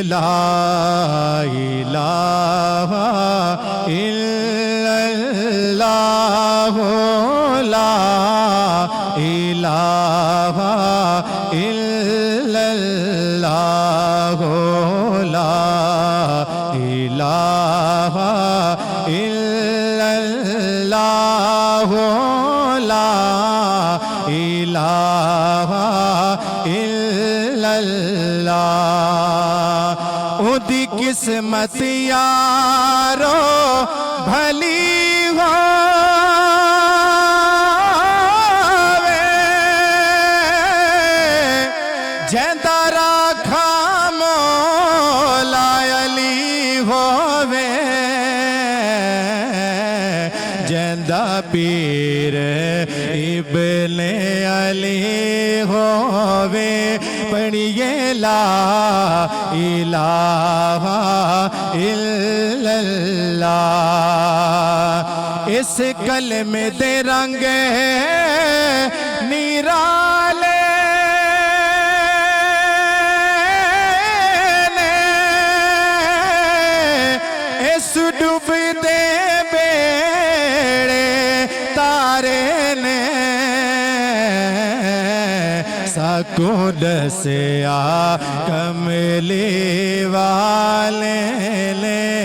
لا الہ الا اللہ لا الہ الا اللہ لا الہ الا اللہ لا الہ الا اللہ اودی قسمت یارو بھلی جیندا راکھا مولا علی ہووے جیندا پیر ابن علی ہووے پڑھیے لا الہ الا اللہ اس کلمے دے رنگ نرالے ڈوب دے بیڑے تارے نے ساکو دسیا کملی والے نے